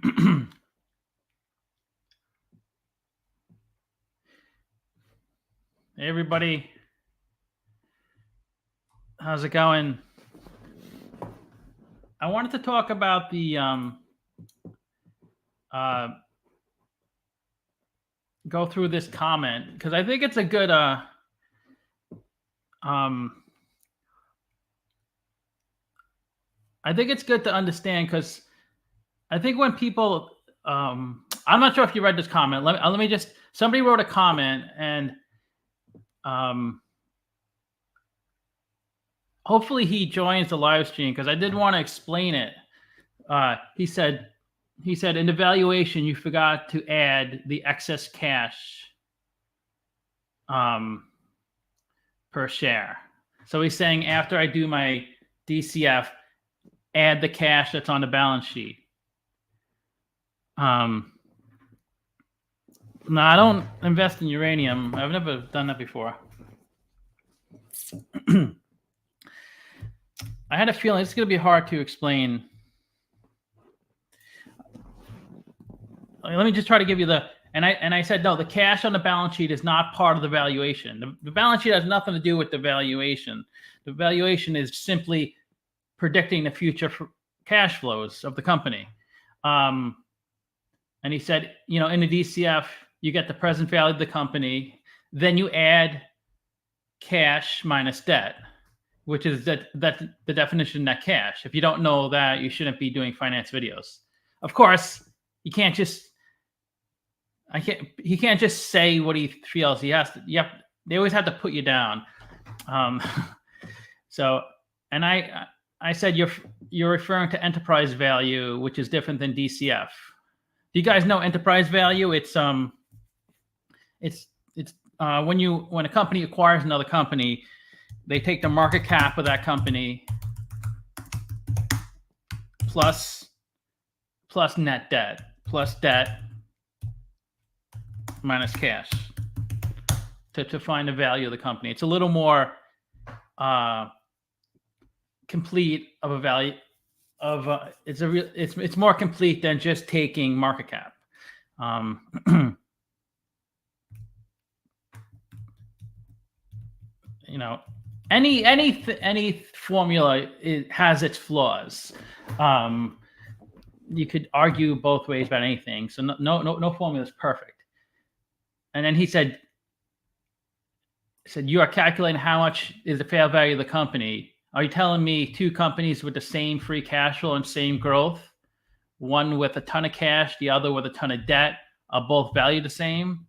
Hey everybody, how's it going? I wanted to talk about the go through this comment because I think it's a good I think it's good to understand, because I think when people I'm not sure if you read this comment. Let me just, somebody wrote a comment, and hopefully he joins the live stream, because I did want to explain it. He said in the valuation you forgot to add the excess cash per share. So he's saying after I do my DCF, add the cash that's on the balance sheet. No, I don't invest in uranium. I've never done that before. I had a feeling it's going to be hard to explain. Let me just try to give you the, and I said, no, the cash on the balance sheet is not part of the valuation. The balance sheet has nothing to do with the valuation. The valuation is simply predicting the future cash flows of the company. And he said, in the DCF, you get the present value of the company, then you add cash minus debt, which is the definition of net cash. If you don't know that, you shouldn't be doing finance videos. Of course, he can't just say what he feels. He has to. Yep, they always have to put you down. So, and I said you're referring to enterprise value, which is different than DCF. Do you guys know enterprise value? It's when a company acquires another company, they take the market cap of that company plus net debt, plus debt minus cash to find the value of the company. It's a little more complete of a value of it's more complete than just taking market cap. Any formula has its flaws. You could argue both ways about anything. So no formula is perfect. And then he said you are calculating how much is the fair value of the company. Are you telling me two companies with the same free cash flow and same growth, one with a ton of cash, the other with a ton of debt, are both valued the same?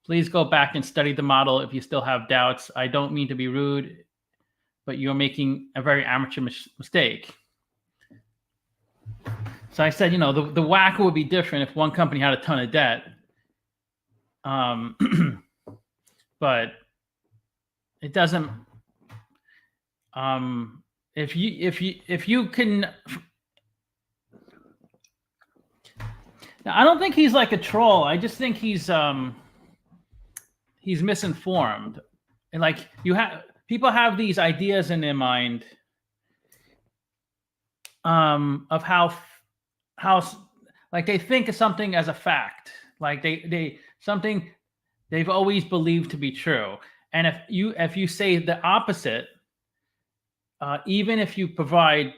Please go back and study the model if you still have doubts. I don't mean to be rude, but you're making a very amateur mistake. So I said, the WACC would be different if one company had a ton of debt. But it doesn't. If you can. Now, I don't think he's like a troll. I just think he's misinformed. And like people have these ideas in their mind of how like they think of something as a fact, like they something they've always believed to be true. And if you say the opposite, even if you provide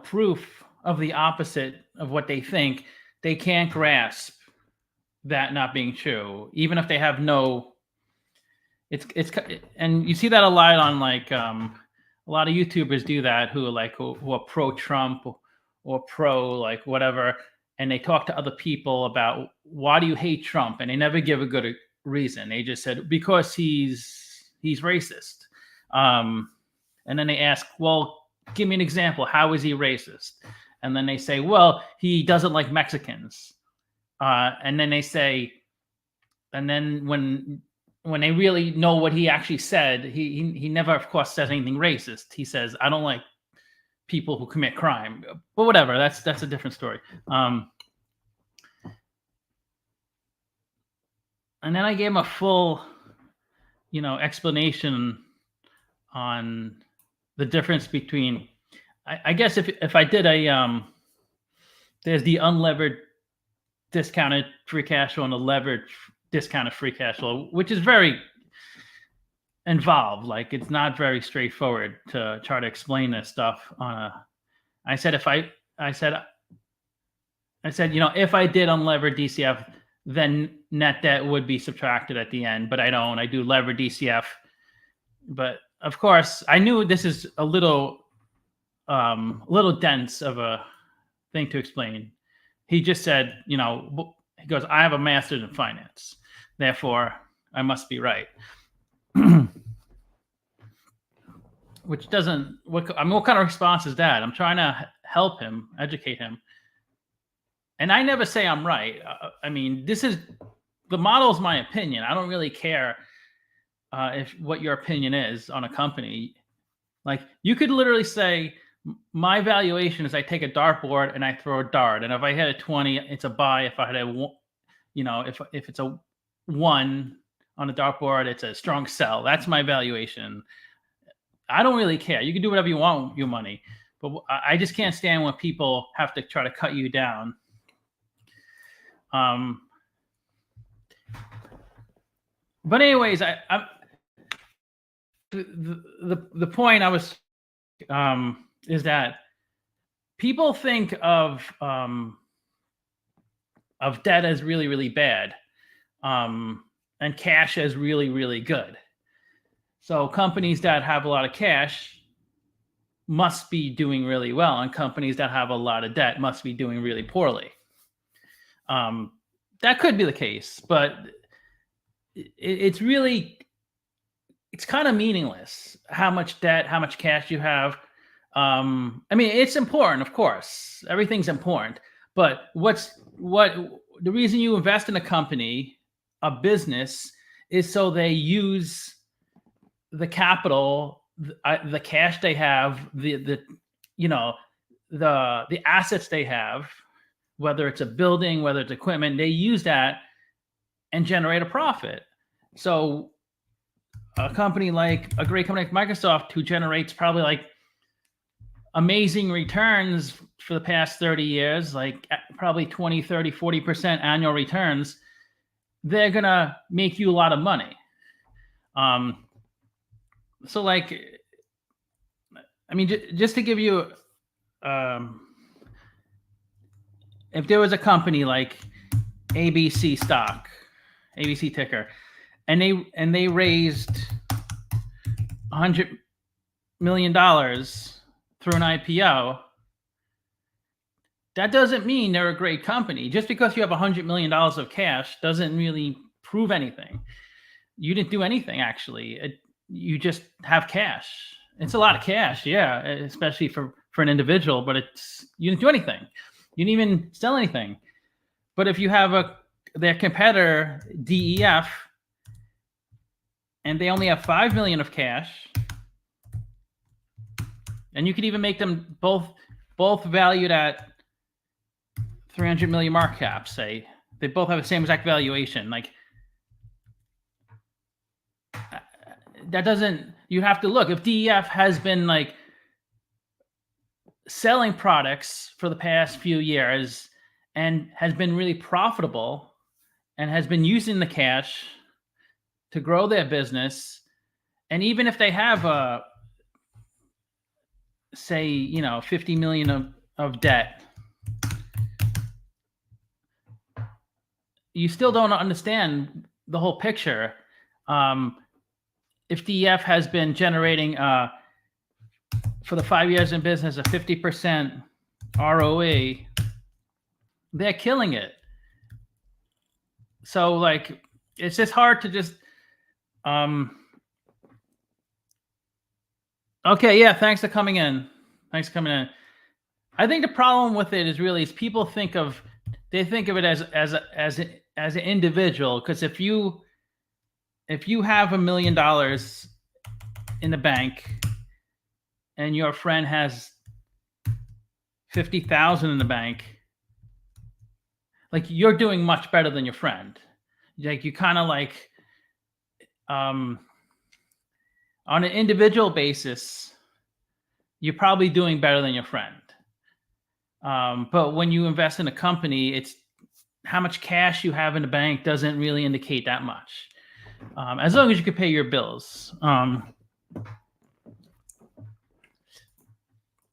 proof of the opposite of what they think, they can't grasp that not being true, even if they have no. It's and you see that a lot on like a lot of YouTubers do that who are pro Trump or pro like whatever, and they talk to other people about why do you hate Trump, and they never give a good reason. They just said because he's racist, and then they ask, well, give me an example. How is he racist? And then they say, well, he doesn't like Mexicans. And then they say, and then when they really know what he actually said, he never, of course, says anything racist. He says, I don't like people who commit crime. But whatever, that's a different story. And then I gave him a full, explanation on the difference between. I guess if I did a there's the unlevered discounted free cash flow and the levered discounted free cash flow, which is very involved. Like, it's not very straightforward to try to explain this stuff on a. I said, if I said, if I did unlevered DCF, then net debt would be subtracted at the end, but I don't. I do levered DCF. But of course, I knew this is a little dense of a thing to explain. He just said, he goes, I have a master's in finance, therefore I must be right. Which doesn't, what kind of response is that? I'm trying to help him, educate him. And I never say I'm right. I mean, the model is my opinion. I don't really care what your opinion is on a company. Like, you could literally say, my valuation is I take a dartboard and I throw a dart. And if I hit a 20, it's a buy. If I had a, if it's a 1 on a dartboard, it's a strong sell. That's my valuation. I don't really care. You can do whatever you want with your money. But I just can't stand when people have to try to cut you down. But anyways, the point I was is that people think of debt as really, really bad, and cash as really, really good. So companies that have a lot of cash must be doing really well, and companies that have a lot of debt must be doing really poorly. That could be the case, but it's kind of meaningless how much debt, how much cash you have. I mean, it's important, of course. Everything's important, but the reason you invest in a company, a business, is so they use the capital, the cash they have, the assets they have, whether it's a building, whether it's equipment, they use that and generate a profit. So a great company like Microsoft, who generates probably like amazing returns for the past 30 years, like probably 20, 30, 40% annual returns, they're going to make you a lot of money. So like, I mean, just to give you, if there was a company like ABC stock, ABC ticker, and they raised $100 million through an IPO, that doesn't mean they're a great company. Just because you have $100 million of cash doesn't really prove anything. You didn't do anything, actually. You just have cash. It's a lot of cash, yeah, especially for an individual, but you didn't do anything. You didn't even sell anything. But if you have their competitor, DEF, and they only have $5 million of cash, and you could even make them both valued at 300 million market cap, say. They both have the same exact valuation. Like, that doesn't, you have to look. If DEF has been like selling products for the past few years and has been really profitable and has been using the cash to grow their business, and even if they have say, 50 million of debt, you still don't understand the whole picture. If DEF has been generating for the 5 years in business a 50% ROE, they're killing it. So like, it's just hard to just okay, yeah, thanks for coming in. I think the problem with it is people think of it as an individual, because if you have $1 million in the bank and your friend has 50,000 in the bank, like, you're doing much better than your friend. Like, you kind of like, on an individual basis, you're probably doing better than your friend. But when you invest in a company, it's how much cash you have in the bank doesn't really indicate that much. As long as you can pay your bills.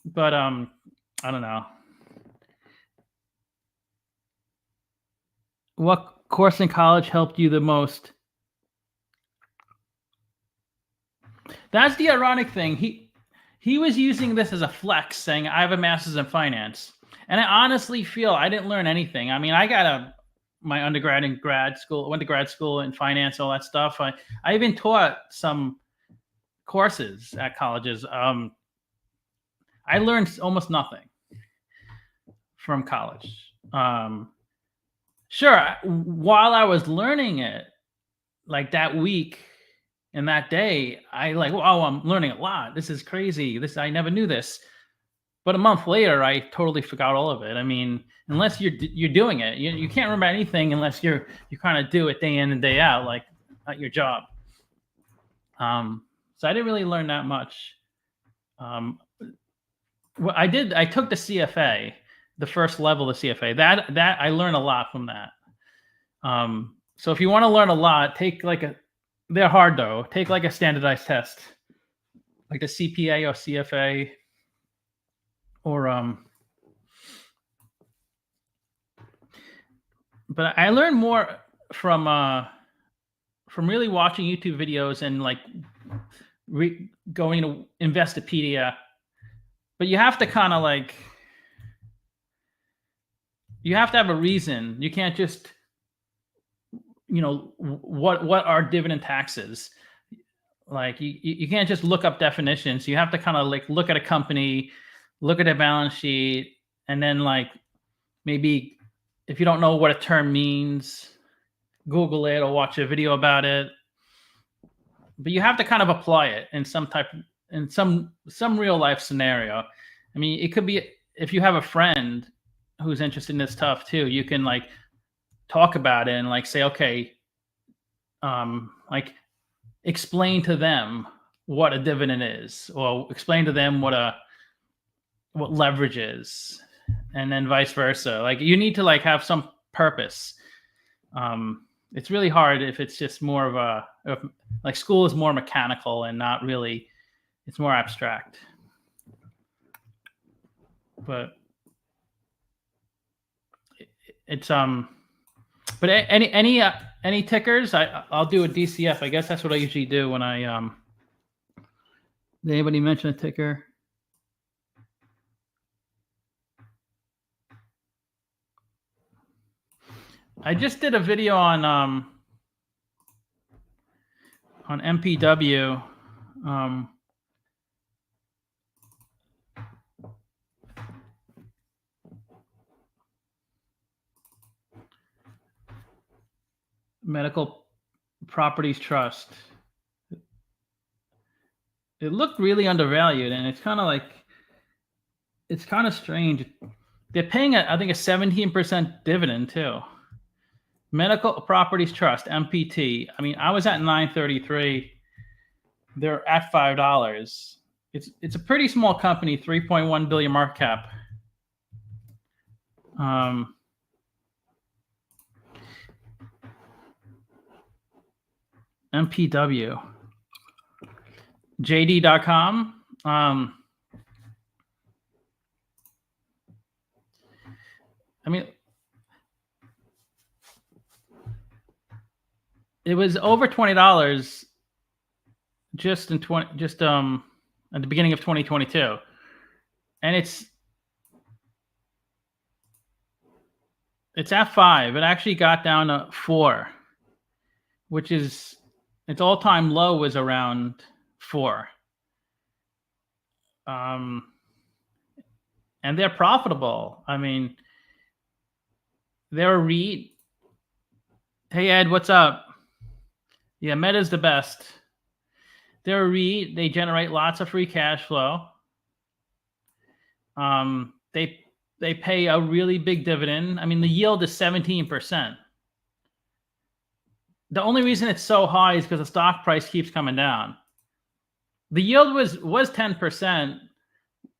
But I don't know. What course in college helped you the most? That's the ironic thing. He was using this as a flex, saying, I have a master's in finance. And I honestly feel I didn't learn anything. I mean, I got my undergrad and grad school, went to grad school in finance, all that stuff. I even taught some courses at colleges. I learned almost nothing from college. Sure, while I was learning it, like that week and that day, I like, wow, I'm learning a lot. This is crazy. I never knew this. But a month later, I totally forgot all of it. I mean, unless you're doing it, you can't remember anything unless you kind of do it day in and day out, like at your job. So I didn't really learn that much. Well, I took the CFA, the first level of CFA. That I learned a lot from that. So if you want to learn a lot, they're hard though. Take like a standardized test, like the CPA or CFA, or but I learned more from really watching YouTube videos and like going to Investopedia. But you have to kind of like, you have to have a reason. You can't just, what are dividend taxes? Like you can't just look up definitions. You have to kind of like look at a company, look at a balance sheet, and then like maybe if you don't know what a term means, Google it or watch a video about it. But you have to kind of apply it in some real life scenario. I mean, it could be if you have a friend who's interested in this stuff too, you can like talk about it and like say, okay, like explain to them what a dividend is, or explain to them what leverage is, and then vice versa. Like you need to like have some purpose. It's really hard if it's just more of like school is more mechanical and not really, it's more abstract. But it's but any tickers, I'll do a DCF. I guess that's what I usually do when I did anybody mention a ticker? I just did a video on MPW. Medical Properties Trust. It looked really undervalued, and it's kind of strange. They're paying I think a 17% dividend too. Medical Properties Trust, MPT. I mean, I was at 933. They're at $5. It's a pretty small company, 3.1 billion market cap. MPW. JD.com. I mean, it was over $20 just at the beginning of 2022, and it's at 5. It actually got down to 4, which is its all-time low was around 4. And they're profitable. I mean, they're a REIT. Hey Ed, what's up? Yeah, Meta's the best. They're a REIT. They generate lots of free cash flow. They pay a really big dividend. I mean, the yield is 17%. The only reason it's so high is because the stock price keeps coming down. The yield was 10%,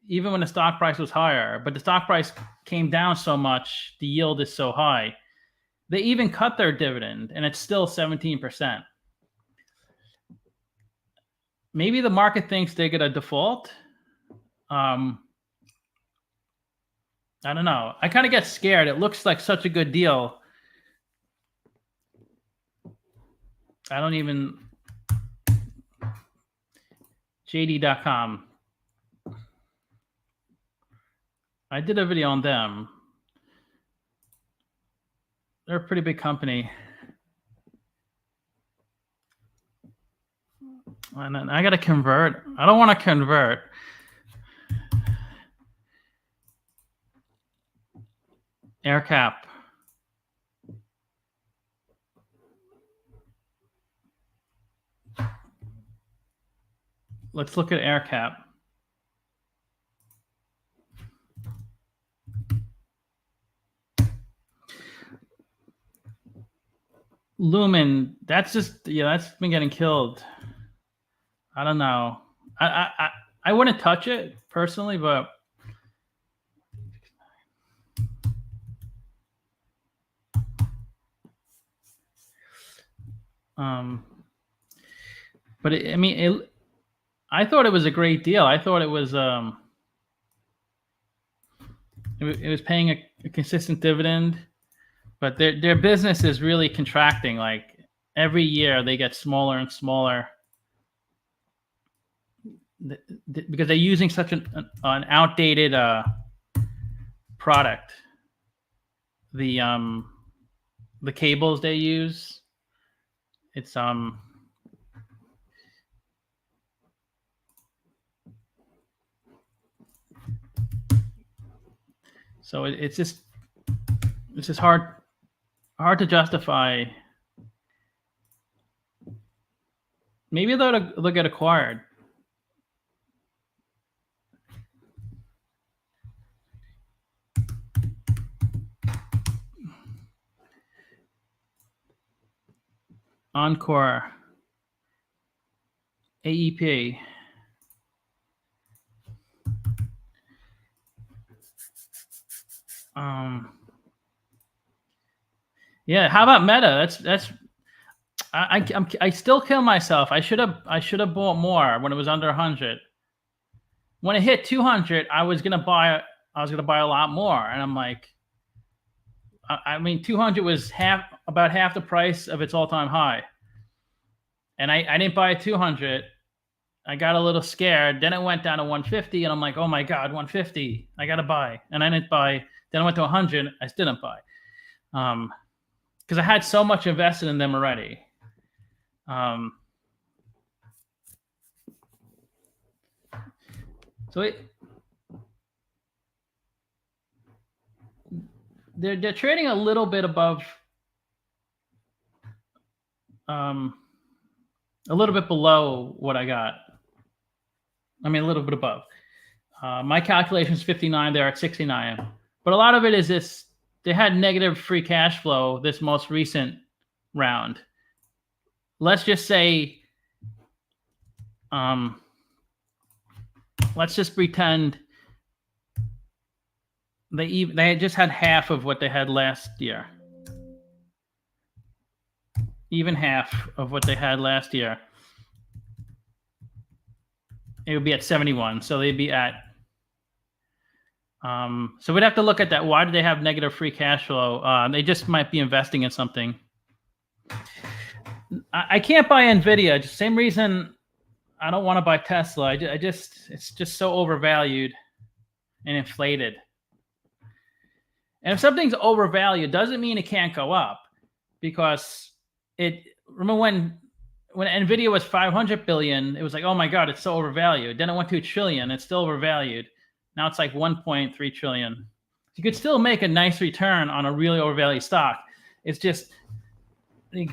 even when the stock price was higher, but the stock price came down so much, the yield is so high. They even cut their dividend, and it's still 17%. Maybe the market thinks they're going to default. I don't know. I kind of get scared. It looks like such a good deal. I don't even... JD.com. I did a video on them. They're a pretty big company. And then I got to convert. I don't want to convert. AirCap. Let's look at AirCap. Lumen, that's just, that's been getting killed. I don't know. I wouldn't touch it personally, but I thought it was a great deal. I thought it was it was paying a consistent dividend, but their business is really contracting. Like every year they get smaller and smaller because they're using such an outdated product. The cables they use, it's so it's just hard to justify. Maybe they'll get acquired. Encore, AEP. Yeah, how about Meta? That's I still kill myself. I should have bought more when it was under 100. When it hit 200, I was gonna buy a lot more, and I'm like, I mean, 200 was about half the price of its all-time high, and I didn't buy at 200. I got a little scared. Then it went down to 150, and I'm like, oh my god, 150! I gotta buy, and I didn't buy. Then I went to 100. I still didn't buy, because I had so much invested in them already. So they're trading a little bit above, a little bit below what I got. I mean, a little bit above. My calculation is 59. They're at 69. But a lot of it is this: they had negative free cash flow this most recent round. Let's just say, let's just pretend they just had half of what they had last year. Even half of what they had last year. It would be at 71. So they'd be at, so we'd have to look at that. Why do they have negative free cash flow? They just might be investing in something. I can't buy NVIDIA. Just same reason I don't want to buy Tesla. It's just so overvalued and inflated. And if something's overvalued, doesn't mean it can't go up, because remember when NVIDIA was 500 billion, it was like, oh my God, it's so overvalued. Then it went to $1 trillion. It's still overvalued. Now it's like 1.3 trillion. You could still make a nice return on a really overvalued stock. It's just like,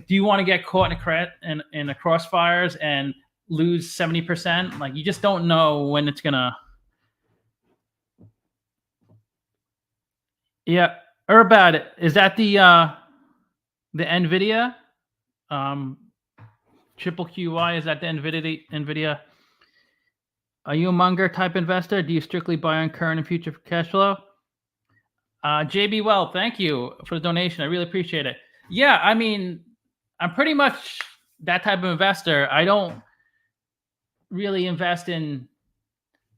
do you want to get caught in the crossfires and lose 70%? Like, you just don't know when it's gonna. Yeah, Urbad, is that the NVIDIA? Triple QY, is that the NVIDIA? Are you a Munger type investor? Do you strictly buy on current and future cash flow? JB Well, thank you for the donation. I really appreciate it. Yeah, I mean, I'm pretty much that type of investor. I don't really invest in,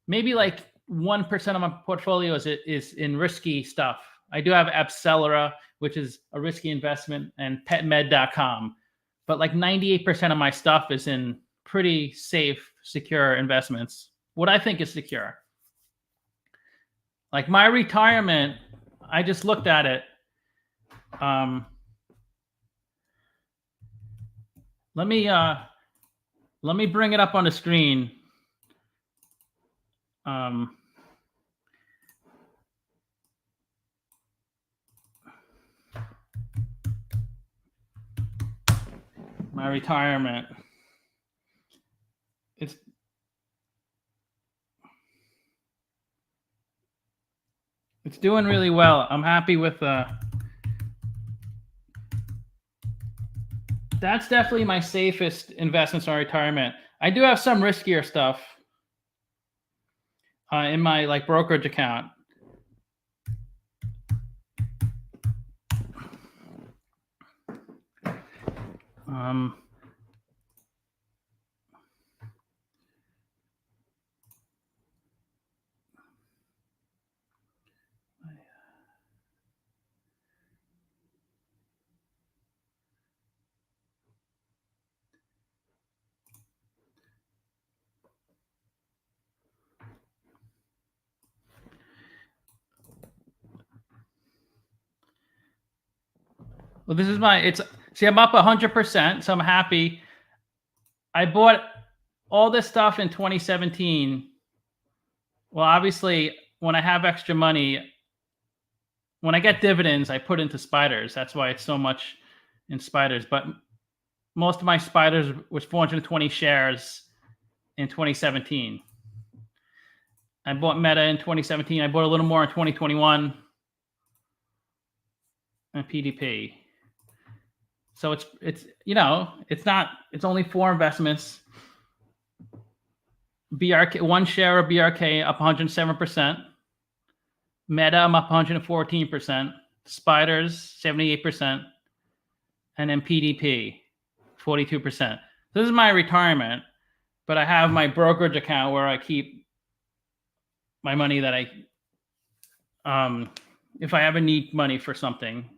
maybe like 1% of my portfolio is in risky stuff. I do have Accelera, which is a risky investment, and petmed.com. But like 98% of my stuff is in pretty safe, secure investments. What I think is secure. Like my retirement, I just looked at it. Let me bring it up on the screen. My retirement. It's doing really well. I'm happy with that's definitely my safest investments on retirement. I do have some riskier stuff in my like brokerage account. Well, this is my, I'm up 100%, so I'm happy. I bought all this stuff in 2017. Well, obviously, when I have extra money, when I get dividends, I put into spiders. That's why it's so much in spiders. But most of my spiders was 420 shares in 2017. I bought Meta in 2017. I bought a little more in 2021. And PDP. So it's it's only 4 investments. BRK, 1 share of BRK up 107%. Meta, I'm up 114%. Spiders, 78%. And then PDP, 42%. This is my retirement, but I have my brokerage account where I keep my money that if I ever need money for something.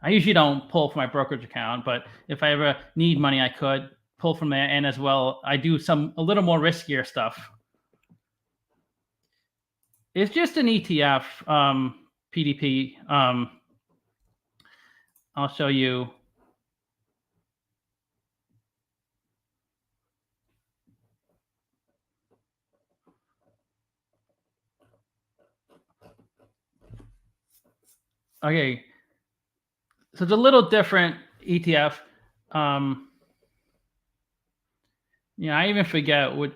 I usually don't pull from my brokerage account, but if I ever need money, I could pull from there. And as well, I do a little more riskier stuff. It's just an ETF, PDP. I'll show you. Okay. So it's a little different ETF. I even forget what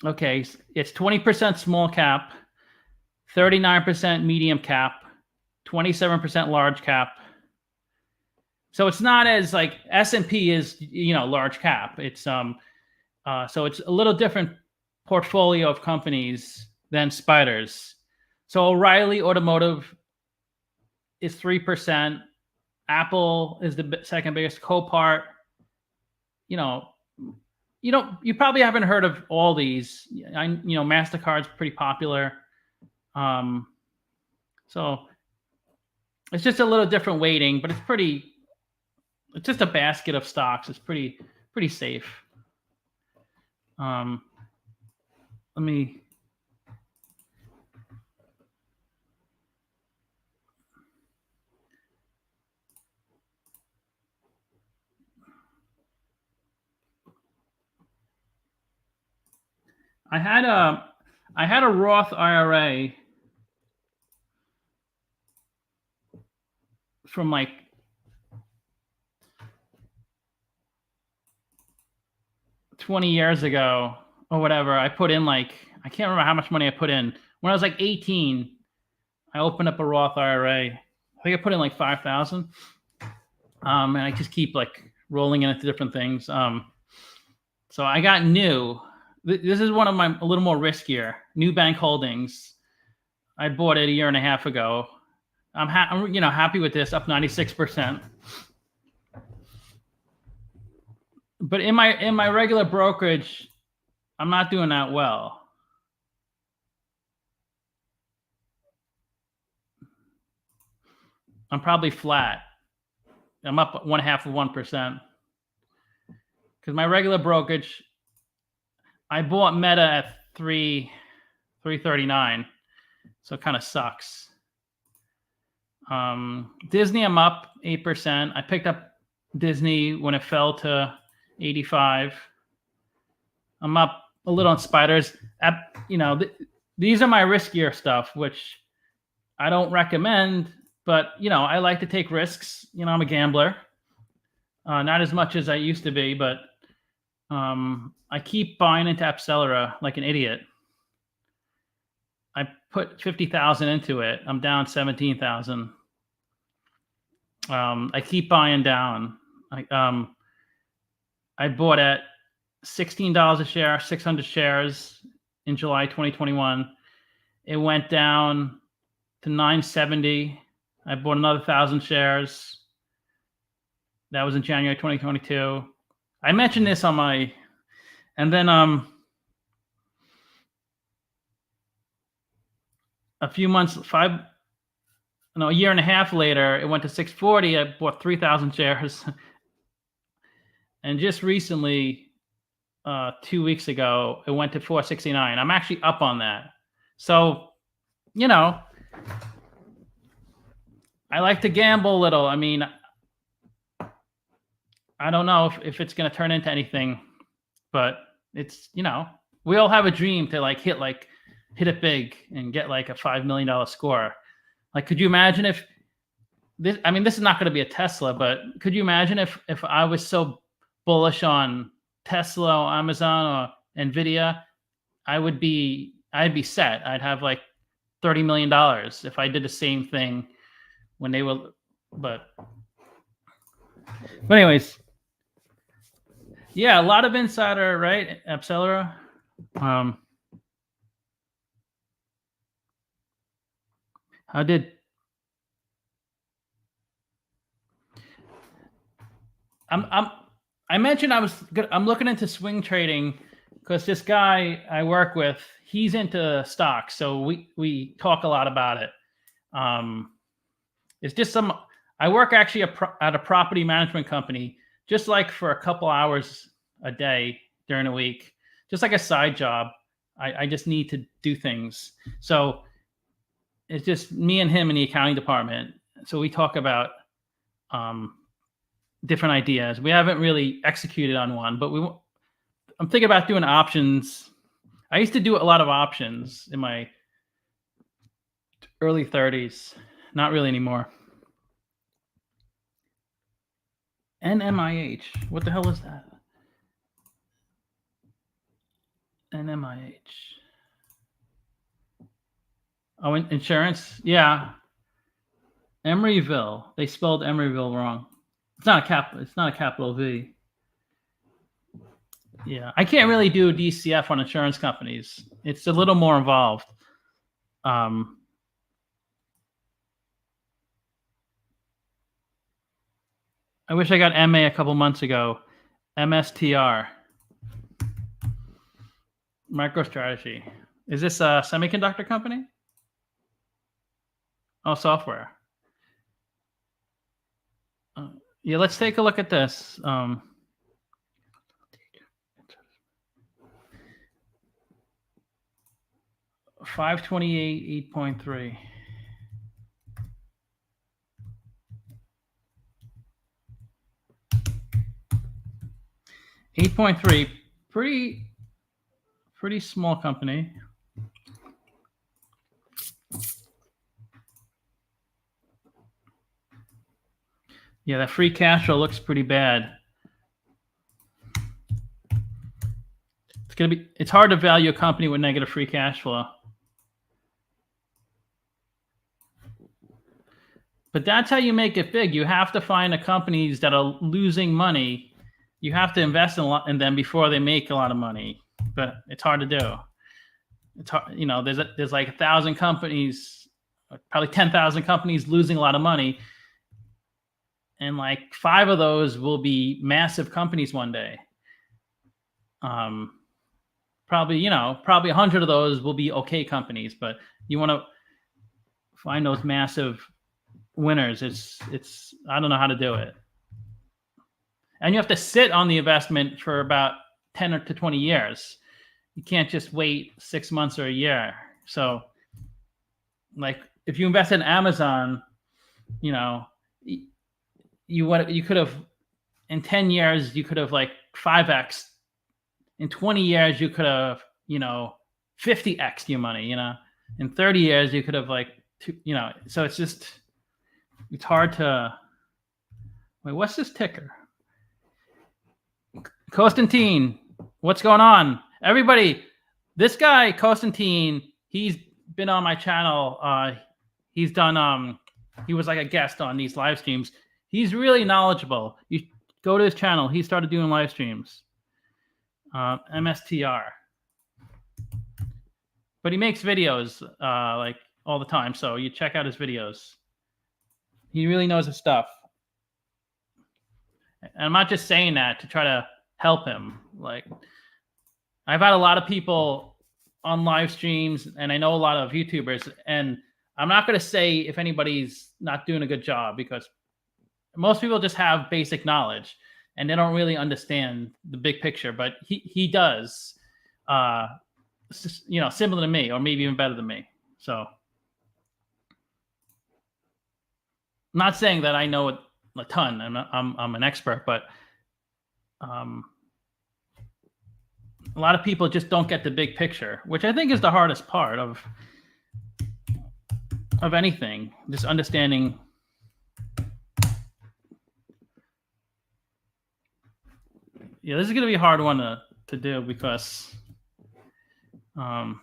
okay, it's 20% small cap, 39% medium cap, 27% large cap. So it's not as like S&P is, large cap. It's so it's a little different portfolio of companies than spiders. So O'Reilly Automotive is 3%. Apple is the second biggest. Copart, you probably haven't heard of all these. MasterCard's pretty popular. So it's just a little different weighting, but it's just a basket of stocks. It's pretty safe. Let me. I had a Roth IRA from like 20 years ago or whatever. I put in I can't remember how much money I put in. When I was like 18, I opened up a Roth IRA. I think I put in like 5,000. And I just keep rolling into different things. So I got new. This is one of my a little more riskier. New Bank Holdings. I bought it a year and a half ago. I'm happy with this, up 96%. But in my regular brokerage, I'm not doing that well. I'm probably flat. I'm up 0.5%. Because my regular brokerage, I bought Meta at $339, so it kind of sucks. Disney, I'm up 8%. I picked up Disney when it fell to 85. I'm up a little on spiders. These are my riskier stuff, which I don't recommend, but I like to take risks. I'm a gambler. Not as much as I used to be, but I keep buying into Accelera like an idiot. I put 50,000 into it. I'm down 17,000. I keep buying down. I bought at $16 a share, 600 shares in July 2021. It went down to $9.70. I bought another 1,000 shares. That was in January 2022. I mentioned this on my, and then a year and a half later, it went to 640. I bought 3,000 shares. And just recently, 2 weeks ago, it went to 469. I'm actually up on that. So, I like to gamble a little. I mean, I don't know if it's going to turn into anything, but it's, we all have a dream to hit it big and get like a $5 million score. Like, could you imagine if this is not going to be a Tesla, but could you imagine if I was so bullish on Tesla or Amazon or Nvidia, I'd be set. I'd have like $30 million if I did the same thing when they were, but anyways, yeah, a lot of insider, right? Accelera. I mentioned I'm looking into swing trading because this guy I work with, he's into stocks, so we talk a lot about it. It's just I work actually at a property management company, just like for a couple hours a day during a week, just like a side job. I just need to do things. So it's just me and him in the accounting department. So we talk about different ideas. We haven't really executed on one, but I'm thinking about doing options. I used to do a lot of options in my early 30s. Not really anymore. NMIH. What the hell is that? NMIH. Oh, insurance? Yeah. Emeryville. They spelled Emeryville wrong. It's not a capital V. Yeah. I can't really do DCF on insurance companies. It's a little more involved. I wish I got MA a couple months ago. MSTR. MicroStrategy. Is this a semiconductor company? Oh, software. Yeah, let's take a look at this. 528, 8.3. $8.3, pretty small company. Yeah, that free cash flow looks pretty bad. It's hard to value a company with negative free cash flow. But that's how you make it big. You have to find the companies that are losing money. You have to invest in them before they make a lot of money. But it's hard to do. it's hard, there's like 1,000 companies, probably 10,000 companies losing a lot of money, and like 5 of those will be massive companies one day. Probably 100 of those will be okay companies, but you want to find those massive winners. It's I don't know how to do it. And you have to sit on the investment for about 10 to 20 years. You can't just wait 6 months or a year. So like if you invest in Amazon, you could have, in 10 years, you could have like 5x. In 20 years, you could have, 50x your money, in 30 years, you could have like, so it's hard to, wait, what's this ticker? Konstantin, what's going on? Everybody, this guy, Konstantin, he's been on my channel. He's done, he was like a guest on these live streams. He's really knowledgeable. You go to his channel. He started doing live streams. MSTR. But he makes videos like all the time. So you check out his videos. He really knows his stuff. And I'm not just saying that to try to help him. Like, I've had a lot of people on live streams, and I know a lot of YouTubers, and I'm not going to say if anybody's not doing a good job, because most people just have basic knowledge and they don't really understand the big picture, but he does, similar to me, or maybe even better than me. So I'm not saying that I know a ton. I'm an expert, but a lot of people just don't get the big picture, which I think is the hardest part of anything, just understanding. Yeah, this is going to be a hard one to do, because the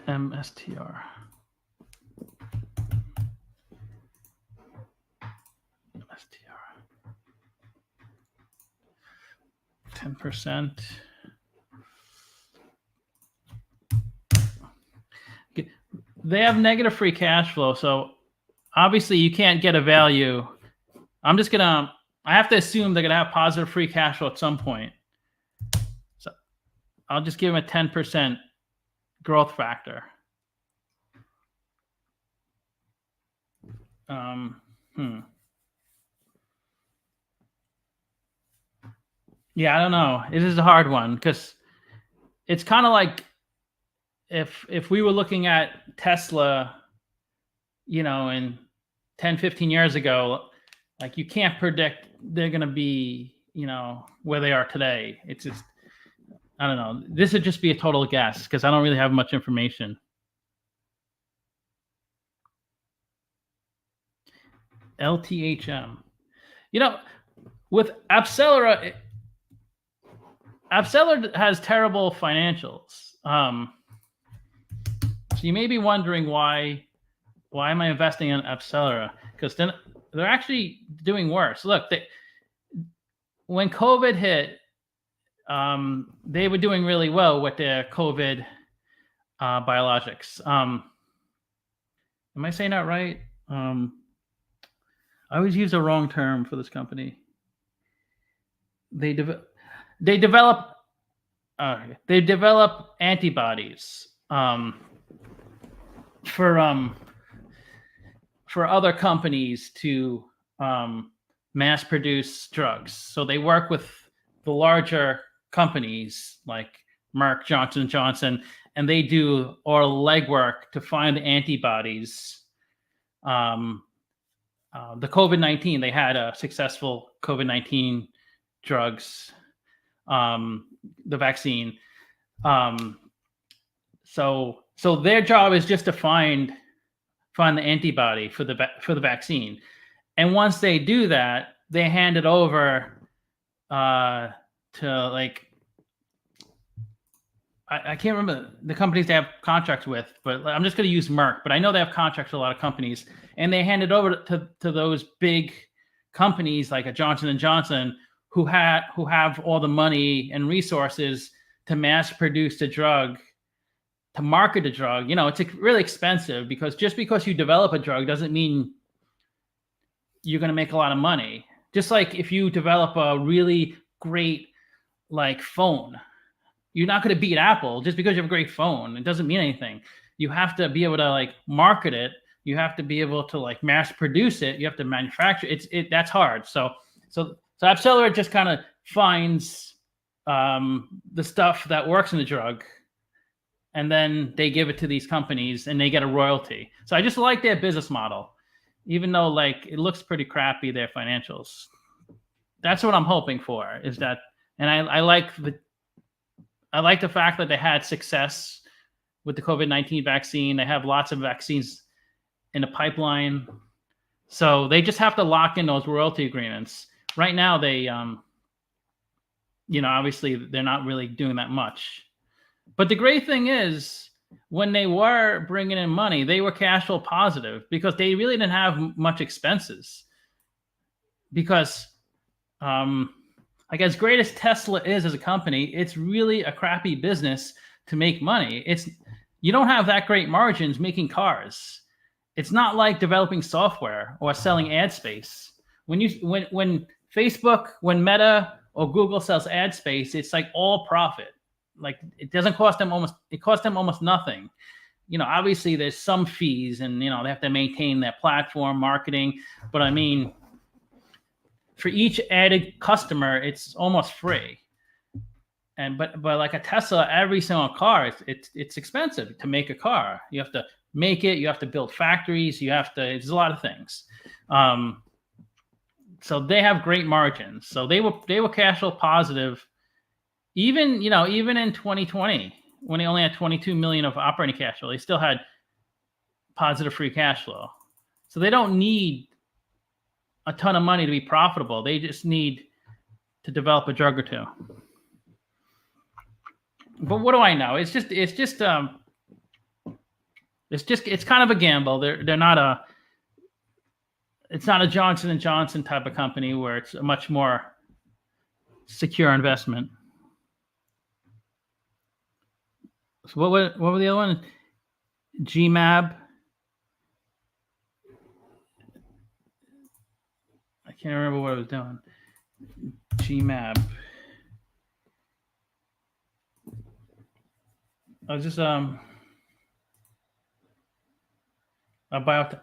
MSTR. 10%. They have negative free cash flow, so obviously you can't get a value. I have to assume they're gonna have positive free cash flow at some point. So I'll just give them a 10% growth factor. Yeah, I don't know. It is a hard one, because it's kind of like if we were looking at Tesla, in 10, 15 years ago, like, you can't predict they're going to be, where they are today. It's just, I don't know. This would just be a total guess, because I don't really have much information. LTHM. With Apcellera has terrible financials. So you may be wondering why am I investing in Apcellera? Because then they're actually doing worse. Look, when COVID hit, they were doing really well with their COVID biologics. Am I saying that right? I always use the wrong term for this company. They develop antibodies for other companies to mass produce drugs. So they work with the larger companies like Merck, Johnson & Johnson, and they do all legwork to find the antibodies. The COVID-19, they had a successful COVID-19 drugs, the vaccine. So their job is just to find the antibody for the vaccine, and once they do that, they hand it over to, like, I can't remember the companies they have contracts with, but I'm just going to use Merck. But I know they have contracts with a lot of companies, and they hand it over to those big companies like a Johnson and Johnson who have all the money and resources to mass produce the drug, to market the drug. It's really expensive, because just because you develop a drug doesn't mean you're going to make a lot of money. Just like if you develop a really great phone, you're not going to beat Apple just because you have a great phone. It doesn't mean anything. You have to be able to market it. You have to be able to mass produce it. You have to manufacture it. That's hard. So AbCellera just kind of finds the stuff that works in the drug, and then they give it to these companies and they get a royalty. So I just like their business model, even though it looks pretty crappy, their financials. That's what I'm hoping for, is that, and I like the fact that they had success with the COVID-19 vaccine. They have lots of vaccines in the pipeline. So they just have to lock in those royalty agreements. Right now, they, obviously they're not really doing that much. But the great thing is, when they were bringing in money, they were cash flow positive because they really didn't have much expenses. Because, as great as Tesla is as a company, it's really a crappy business to make money. You don't have that great margins making cars. It's not like developing software or selling ad space. When Facebook, when Meta or Google sells ad space, it's all profit. It doesn't cost them almost nothing. Obviously there's some fees, and they have to maintain their platform, marketing, but I mean, for each added customer, it's almost free. But like a Tesla, every single car, it's expensive to make a car. You have to make it. You have to build factories. There's a lot of things. So they have great margins. So they were cash flow positive, even in 2020, when they only had 22 million of operating cash flow. They still had positive free cash flow. So they don't need a ton of money to be profitable. They just need to develop a drug or two. But what do I know? It's kind of a gamble. They're not it's not a Johnson and Johnson type of company where it's a much more secure investment. So what were the other one? GMAB. I can't remember what I was doing. GMAB. I was just a biotech.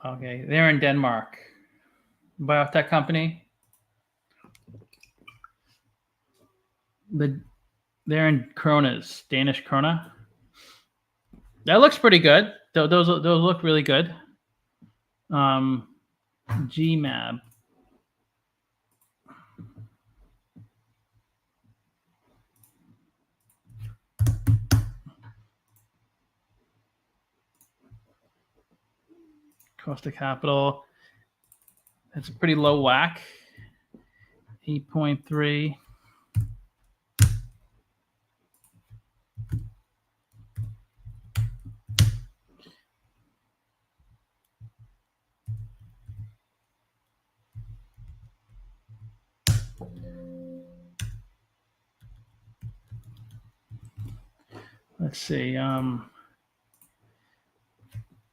Okay, they're in Denmark. Biotech company. They're in kronas, Danish krona. That looks pretty good. Those look really good. GMAB. Cost of capital. That's a pretty low WACC. 8.3. Let's see.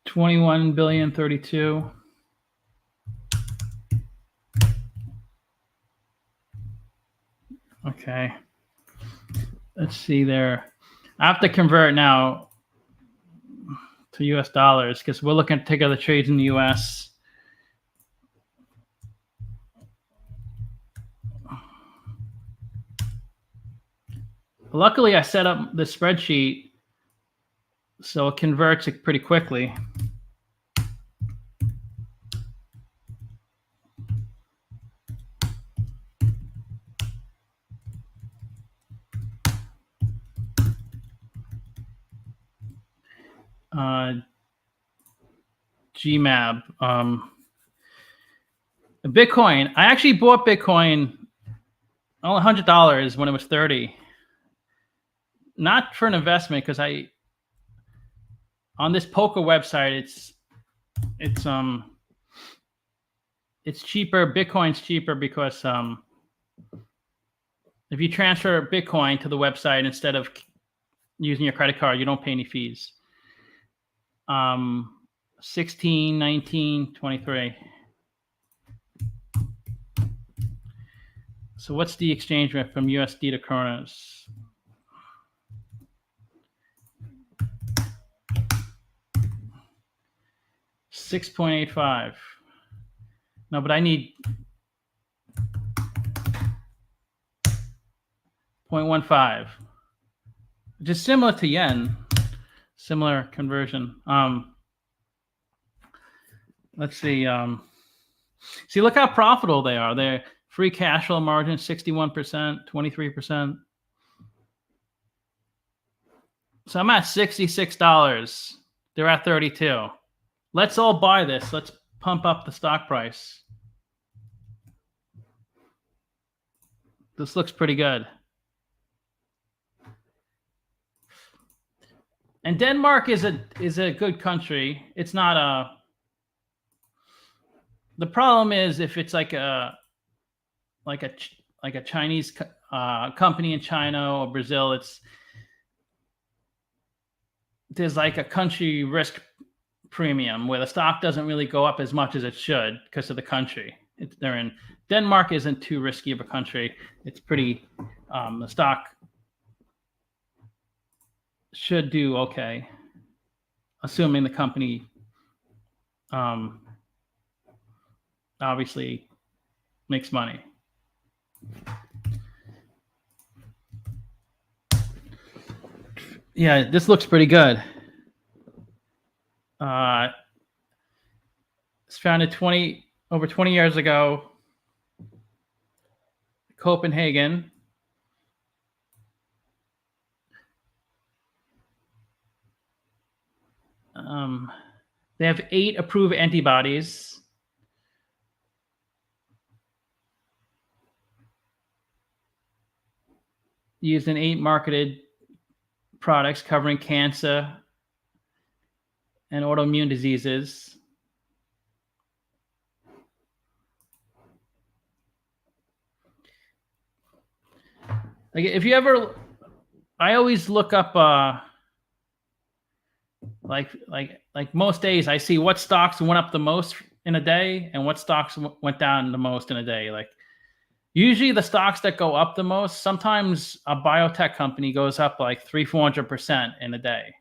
21 billion, 32. Okay. Let's see there. I have to convert now to US dollars because we're looking to take other trades in the US. Luckily, I set up the spreadsheet so it converts it pretty quickly. GMAB. Bitcoin. I actually bought Bitcoin only $100 when it was 30. not for an investment, because on this poker website, it's cheaper. Bitcoin's cheaper because if you transfer Bitcoin to the website instead of using your credit card, you don't pay any fees. 16, 19, 23. So what's the exchange rate from USD to kronas? $6.85. No, but I need 0.15, which is similar to yen. Similar conversion. Let's see. See, look how profitable they are. Their free cash flow margin 61%, 23%. So I'm at $66. They're at 32. Let's all buy this. Let's pump up the stock price. This looks pretty good. And Denmark is a good country. It's not a. The problem is if it's like a Chinese company in China or Brazil, there's like a country risk premium where the stock doesn't really go up as much as it should because of the country they're in. Denmark isn't too risky of a country. It's pretty. The stock should do okay, assuming the company obviously makes money. Yeah, this looks pretty good. It's founded over 20 years ago. Copenhagen. They have 8 approved antibodies. Used in 8 marketed products covering cancer and autoimmune diseases. Like if you ever, I always look up like most days I see what stocks went up the most in a day and what stocks went down the most in a day. Like usually the stocks that go up the most, sometimes a biotech company goes up like 300-400% in a day.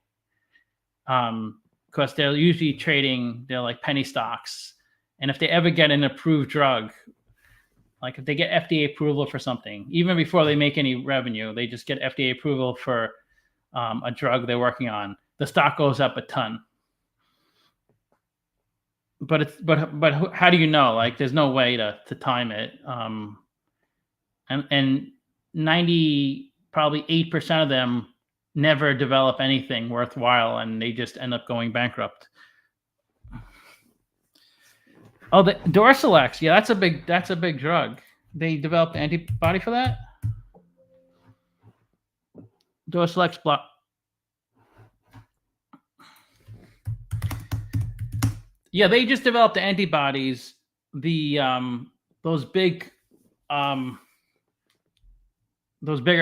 Because they're usually trading, they're like penny stocks. And if they ever get an approved drug, like if they get FDA approval for something, even before they make any revenue, they just get FDA approval for a drug they're working on, the stock goes up a ton. But how do you know? Like there's no way to time it. And 90, probably 8% of them never develop anything worthwhile, and they just end up going bankrupt. Oh, the Dorsilex, yeah, that's a big drug. They developed an antibody for that. Dorsilex block. Yeah, they just developed the antibodies. Those bigger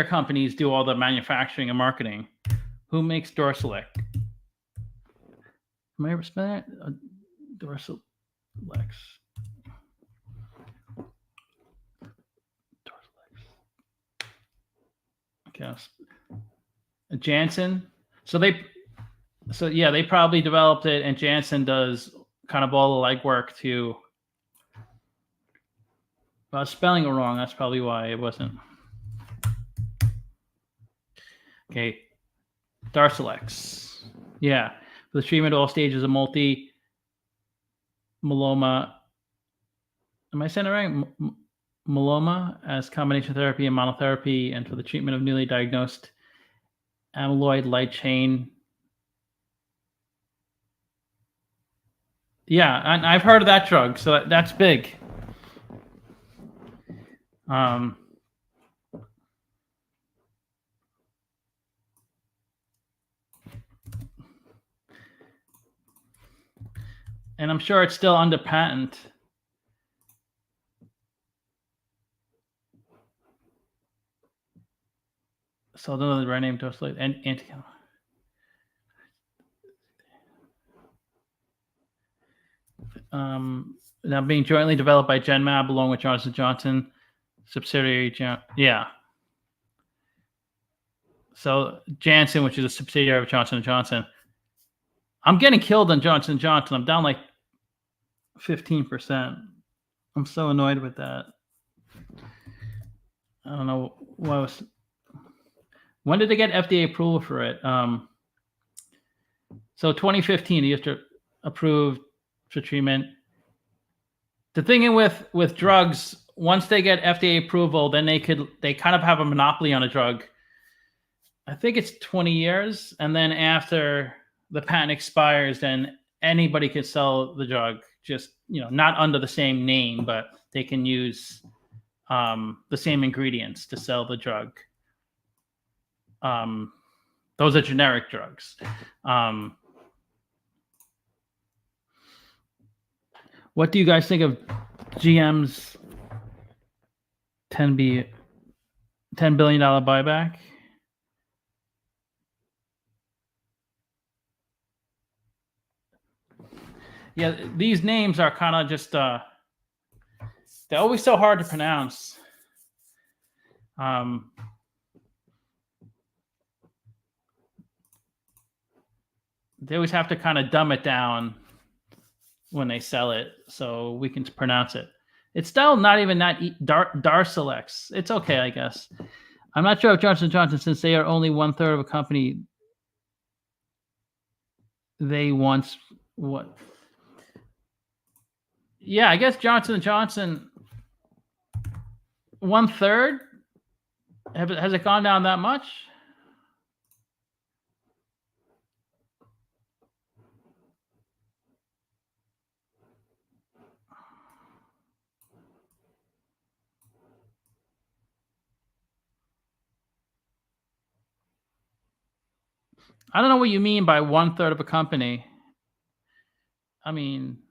companies do all the manufacturing and marketing. Who makes Dorsilex? Am I ever spelling it? Dorsilex. Okay. Janssen. So they probably developed it, and Janssen does kind of all the legwork to. I was spelling it wrong. That's probably why it wasn't. Okay. Dorsilex. Yeah. For the treatment of all stages of multi myeloma. Am I saying it right? Myeloma as combination therapy and monotherapy, and for the treatment of newly diagnosed amyloid light chain. Yeah, and I've heard of that drug, so that's big. And I'm sure it's still under patent. So the right name to us later. And now being jointly developed by Genmab along with Johnson & Johnson subsidiary. Yeah. So Janssen, which is a subsidiary of Johnson & Johnson. I'm getting killed on Johnson & Johnson. I'm down like 15%. I'm so annoyed with that. I don't know when did they get FDA approval for it? So 2015, they used to approve for treatment. The thing with drugs, once they get FDA approval, then they kind of have a monopoly on a drug. I think it's 20 years, and then after the patent expires, then anybody can sell the drug. Just not under the same name, but they can use the same ingredients to sell the drug. Those are generic drugs. What do you guys think of GM's $10 billion buyback? Yeah, these names are kind of just they're always so hard to pronounce. They always have to kind of dumb it down when they sell it so we can pronounce it. It's still not even that Darzalex. It's okay, I guess. I'm not sure if Johnson & Johnson, since they are only 1/3 of a company they once what. Yeah, I guess Johnson & Johnson 1/3. Has it gone down that much? I don't know what you mean by 1/3 of a company. I mean,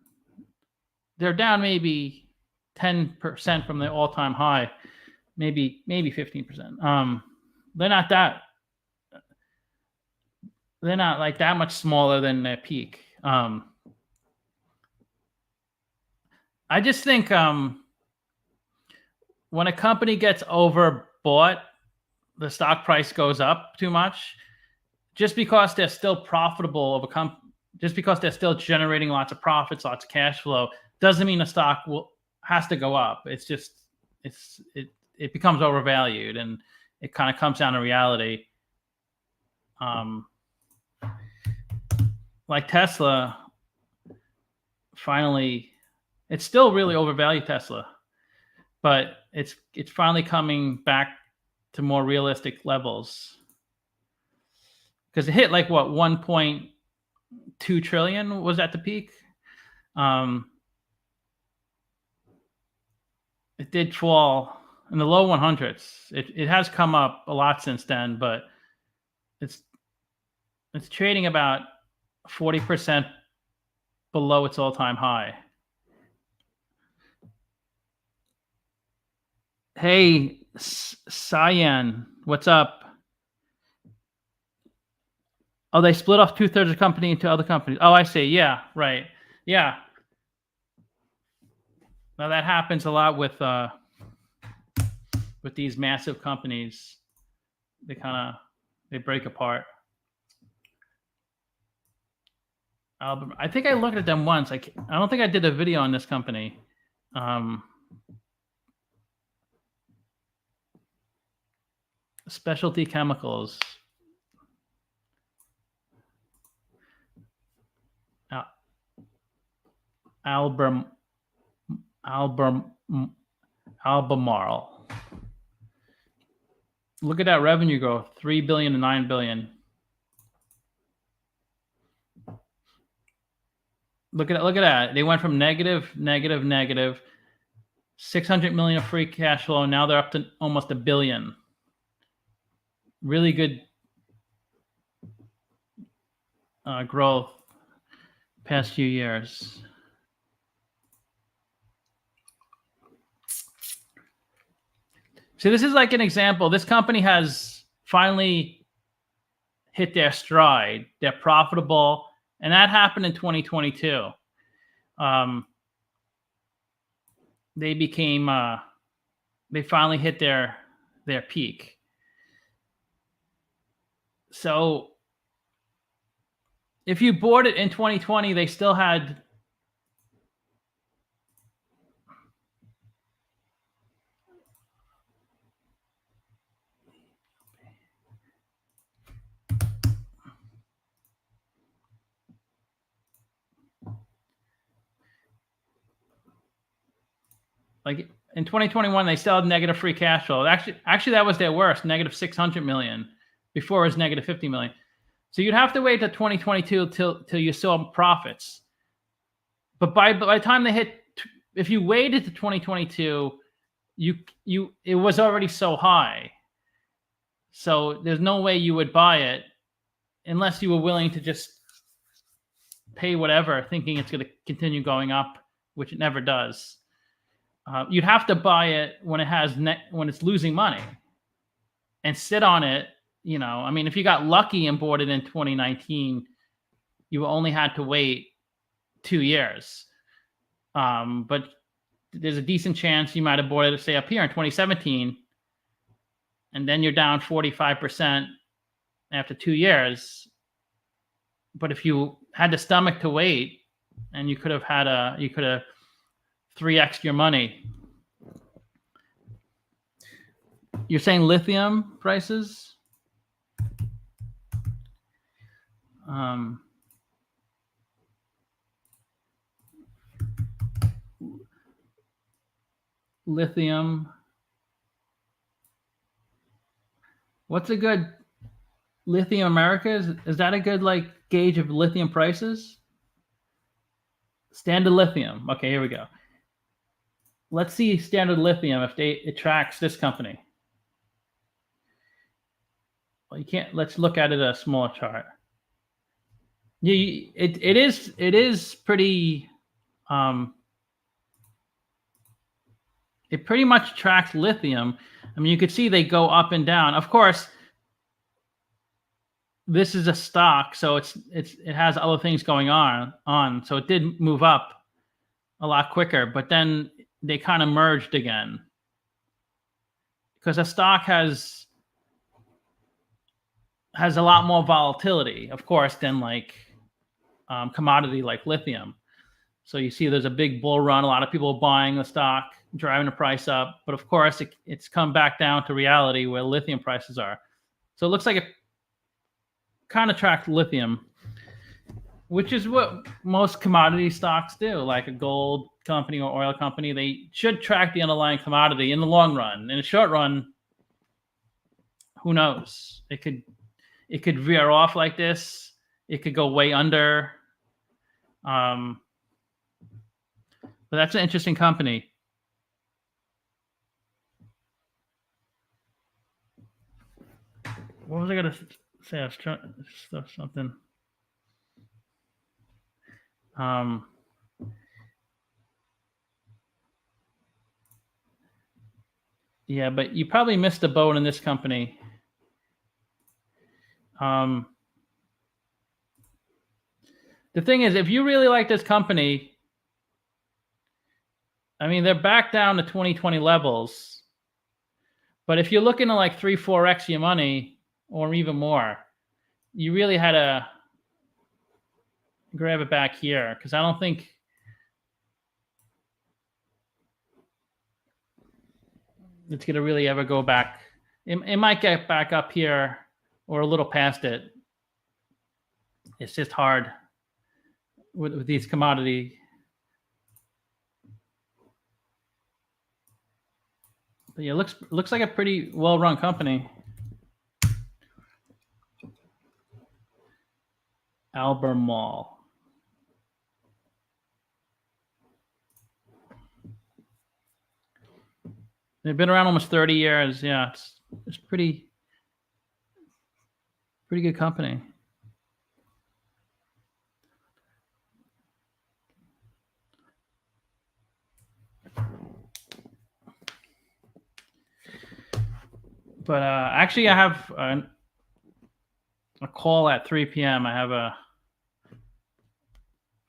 they're down maybe 10% from the all-time high, maybe 15%. They're not like that much smaller than their peak. I just think when a company gets overbought, the stock price goes up too much. Just because they're still profitable just because they're still generating lots of profits, lots of cash flow, doesn't mean the stock has to go up. It's just it becomes overvalued, and it kind of comes down to reality. Like Tesla, finally, it's still really overvalued, Tesla, but it's finally coming back to more realistic levels. Because it hit like what 1.2 trillion was at the peak. It did fall in the low 100s. It has come up a lot since then, but it's trading about 40% below its all-time high. Hey, Cyan, what's up? Oh, they split off 2/3 of the company into other companies. Oh, I see. Yeah, right. Yeah. Now that happens a lot with these massive companies. They break apart. I think I looked at them once. I don't think I did a video on this company. Specialty chemicals. Albemarle. Look at that revenue growth, 3 billion to 9 billion. Look at that. They went from negative, 600 million of free cash flow, and now they're up to almost $1 billion. Really good growth past few years. So this is like an example. This company has finally hit their stride. They're profitable, and that happened in 2022. They became they finally hit their peak. So if you bought it in 2020, they still had like in 2021, they still had negative free cash flow. Actually, that was their worst, negative 600 million. Before it was negative 50 million. So you'd have to wait to 2022 till you saw profits. But by the time they hit, if you waited to 2022, it was already so high. So there's no way you would buy it unless you were willing to just pay whatever, thinking it's going to continue going up, which it never does. You'd have to buy it when when it's losing money, and sit on it. I mean, if you got lucky and bought it in 2019, you only had to wait 2 years. But there's a decent chance you might have bought it, say, up here in 2017, and then you're down 45% after 2 years. But if you had the stomach to wait, and you could have 3x your money. You're saying lithium prices? Lithium. What's a good Lithium America? Is that a good gauge of lithium prices? Standard Lithium. Okay, here we go. Let's see Standard Lithium if it tracks this company. Well, you can't. Let's look at it a smaller chart. It is pretty. It pretty much tracks lithium. I mean, you could see they go up and down. Of course, this is a stock, so it has other things going on. So it did move up a lot quicker, but then they kind of merged again, because a stock has a lot more volatility, of course, than commodity like lithium. So you see there's a big bull run. A lot of people are buying the stock, driving the price up. But of course, it's come back down to reality where lithium prices are. So it looks like it kind of tracks lithium, which is what most commodity stocks do, like a gold company or oil company. They should track the underlying commodity in the long run. In the short run, who knows? It could veer off like this. It could go way under. But that's an interesting company. What was I going to say? I was trying to something. Yeah, but you probably missed the boat in this company. The thing is, if you really like this company, I mean, they're back down to 2020 levels. But if you're looking to 3-4x your money or even more, you really had to grab it back here, because I don't think it's going to really ever go back. It might get back up here or a little past it. It's just hard with these commodity. But yeah, looks like a pretty well-run company. Albemarle. They've been around almost 30 years. Yeah, it's pretty good company. But actually, I have a call at 3 p.m. I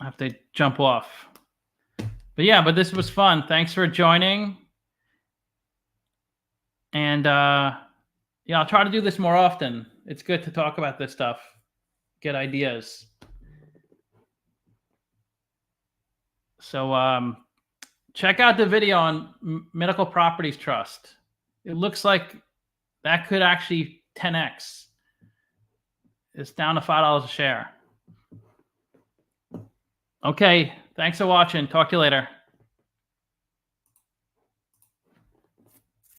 have to jump off. But yeah, but this was fun. Thanks for joining. And yeah, I'll try to do this more often. It's good to talk about this stuff, get ideas. So check out the video on Medical Properties Trust. It looks like that could actually 10x. It's down to $5 a share. Okay, thanks for watching. Talk to you later.